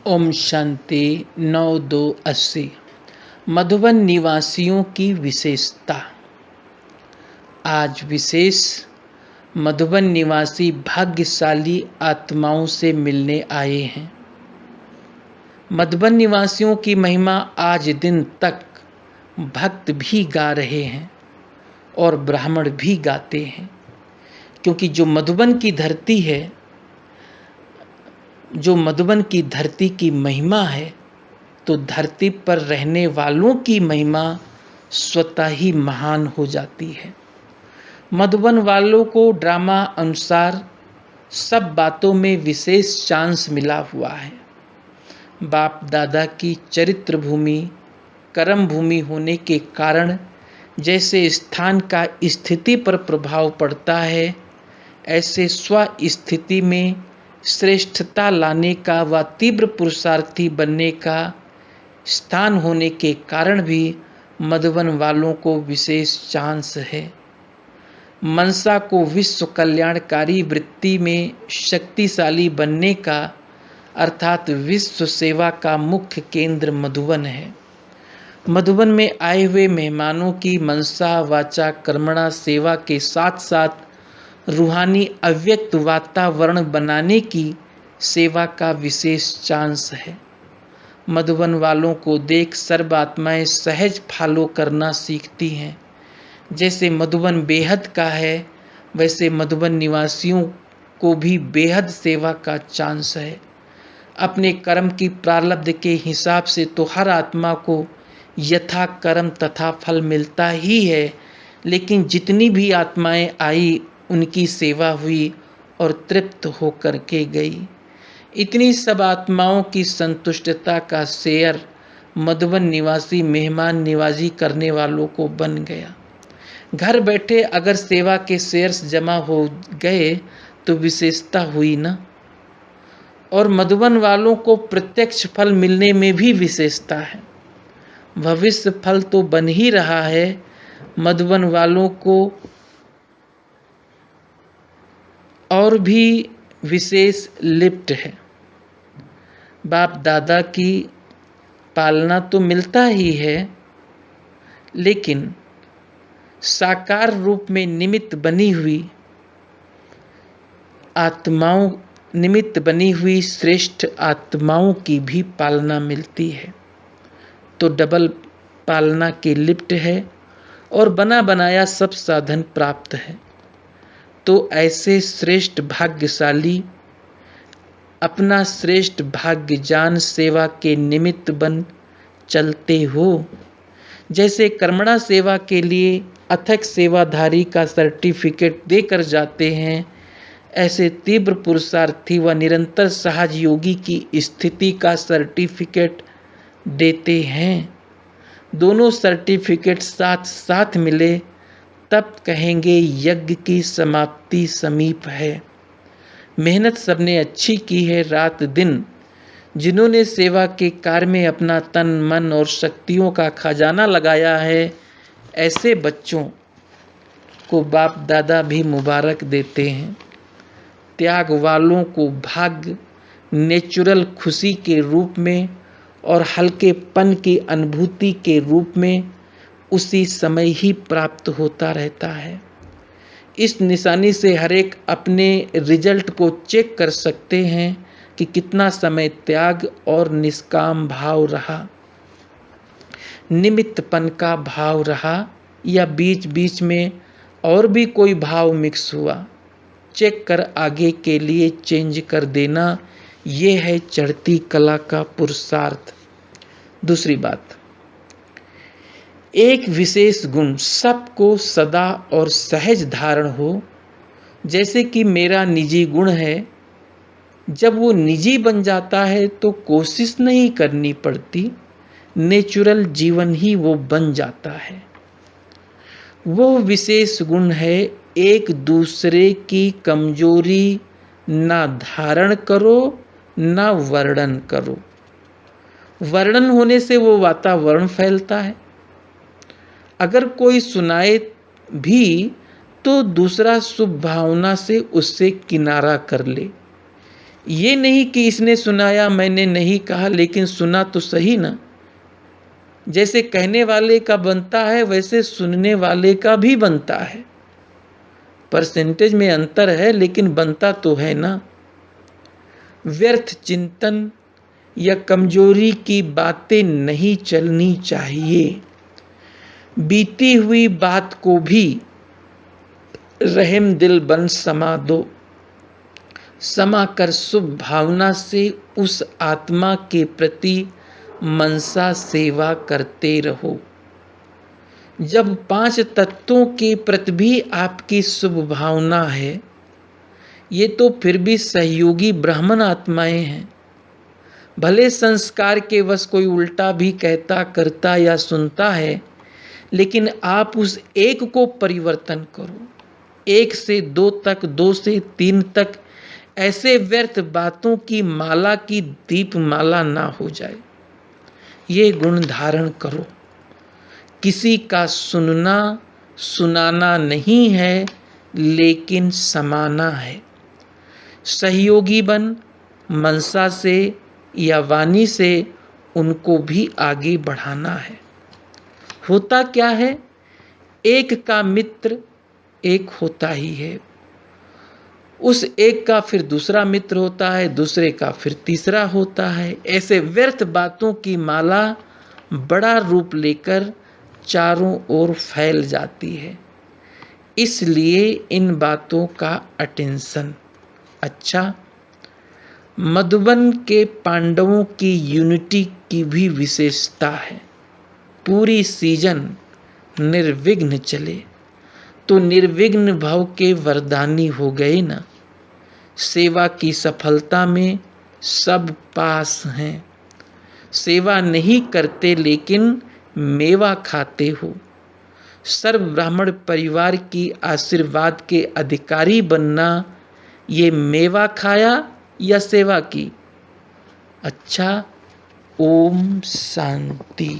ओम शांति 9/2/80। मधुबन निवासियों की विशेषता। आज विशेष मधुबन निवासी भाग्यशाली आत्माओं से मिलने आए हैं। मधुबन निवासियों की महिमा आज दिन तक भक्त भी गा रहे हैं और ब्राह्मण भी गाते हैं, क्योंकि जो मधुबन की धरती है, जो मधुबन की धरती की महिमा है, तो धरती पर रहने वालों की महिमा स्वतः ही महान हो जाती है। मधुबन वालों को ड्रामा अनुसार सब बातों में विशेष चांस मिला हुआ है। बाप दादा की चरित्र भूमि, कर्म भूमि होने के कारण जैसे स्थान का स्थिति पर प्रभाव पड़ता है, ऐसे स्व स्थिति में श्रेष्ठता लाने का व तीव्र पुरुषार्थी बनने का स्थान होने के कारण भी मधुबन वालों को विशेष चांस है। मनसा को विश्व कल्याणकारी वृत्ति में शक्तिशाली बनने का अर्थात विश्व सेवा का मुख्य केंद्र मधुबन है। मधुबन में आए हुए मेहमानों की मनसा वाचा कर्मणा सेवा के साथ साथ रूहानी अव्यक्त वातावरण बनाने की सेवा का विशेष चांस है। मधुबन वालों को देख सर्व आत्माएं सहज फॉलो करना सीखती हैं। जैसे मधुबन बेहद का है, वैसे मधुबन निवासियों को भी बेहद सेवा का चांस है। अपने कर्म की प्रारब्ध के हिसाब से तो हर आत्मा को यथा कर्म तथा फल मिलता ही है, लेकिन जितनी भी आत्माएं आई उनकी सेवा हुई और तृप्त होकर के गई। इतनी सब आत्माओं की संतुष्टता का शेयर मधुबन निवासी मेहमान निवाजी करने वालों को बन गया। घर बैठे अगर सेवा के शेयर्स जमा हो गए तो विशेषता हुई ना। और मधुबन वालों को प्रत्यक्ष फल मिलने में भी विशेषता है। भविष्य फल तो बन ही रहा है, मधुबन वालों को और भी विशेष लिफ्ट है। बाप दादा की पालना तो मिलता ही है, लेकिन साकार रूप में निमित्त बनी हुई श्रेष्ठ आत्माओं की भी पालना मिलती है। तो डबल पालना की लिफ्ट है और बना बनाया सब साधन प्राप्त है। तो ऐसे श्रेष्ठ भाग्यशाली अपना श्रेष्ठ भाग्यजान सेवा के निमित्त बन चलते हो। जैसे कर्मणा सेवा के लिए अथक सेवाधारी का सर्टिफिकेट देकर जाते हैं, ऐसे तीव्र पुरुषार्थी व निरंतर सहज योगी की स्थिति का सर्टिफिकेट देते हैं। दोनों सर्टिफिकेट साथ साथ मिले तब कहेंगे यज्ञ की समाप्ति समीप है। मेहनत सबने अच्छी की है, रात दिन जिन्होंने सेवा के कार्य में अपना तन मन और शक्तियों का खजाना लगाया है, ऐसे बच्चों को बाप दादा भी मुबारक देते हैं। त्याग वालों को भाग्य नेचुरल खुशी के रूप में और हल्केपन की अनुभूति के रूप में उसी समय ही प्राप्त होता रहता है। इस निशानी से हर एक अपने रिजल्ट को चेक कर सकते हैं कि कितना समय त्याग और निष्काम भाव रहा, निमित्तपन का भाव रहा, या बीच बीच में और भी कोई भाव मिक्स हुआ। चेक कर आगे के लिए चेंज कर देना, ये है चढ़ती कला का पुरुषार्थ। दूसरी बात, एक विशेष गुण सबको सदा और सहज धारण हो। जैसे कि मेरा निजी गुण है, जब वो निजी बन जाता है तो कोशिश नहीं करनी पड़ती, नेचुरल जीवन ही वो बन जाता है। वो विशेष गुण है एक दूसरे की कमजोरी ना धारण करो ना वर्णन करो। वर्णन होने से वो वातावरण फैलता है। अगर कोई सुनाए भी तो दूसरा शुभ भावना से उससे किनारा कर ले। ये नहीं कि इसने सुनाया मैंने नहीं कहा, लेकिन सुना तो सही ना। जैसे कहने वाले का बनता है वैसे सुनने वाले का भी बनता है। परसेंटेज में अंतर है लेकिन बनता तो है ना। व्यर्थ चिंतन या कमजोरी की बातें नहीं चलनी चाहिए। बीती हुई बात को भी रहम दिल बन समा दो। समा कर शुभ भावना से उस आत्मा के प्रति मनसा सेवा करते रहो। जब 5 तत्वों के प्रति भी आपकी शुभ भावना है, ये तो फिर भी सहयोगी ब्राह्मण आत्माएं हैं। भले संस्कार के वश कोई उल्टा भी कहता करता या सुनता है, लेकिन आप उस एक को परिवर्तन करो। 1 से 2 तक, 2 से 3 तक ऐसे व्यर्थ बातों की माला की दीपमाला ना हो जाए। ये गुण धारण करो। किसी का सुनना सुनाना नहीं है, लेकिन समाना है। सहयोगी बन मनसा से या वाणी से उनको भी आगे बढ़ाना है। होता क्या है, एक का मित्र एक होता ही है, उस एक का फिर दूसरा मित्र होता है, दूसरे का फिर तीसरा होता है। ऐसे व्यर्थ बातों की माला बड़ा रूप लेकर चारों ओर फैल जाती है। इसलिए इन बातों का अटेंशन। अच्छा, मधुबन के पांडवों की यूनिटी की भी विशेषता है। पूरी सीजन निर्विघ्न चले तो निर्विघ्न भव के वरदानी हो गए ना। सेवा की सफलता में सब पास हैं। सेवा नहीं करते लेकिन मेवा खाते हो। सर्व ब्राह्मण परिवार की आशीर्वाद के अधिकारी बनना, ये मेवा खाया या सेवा की। अच्छा, ओम शांति।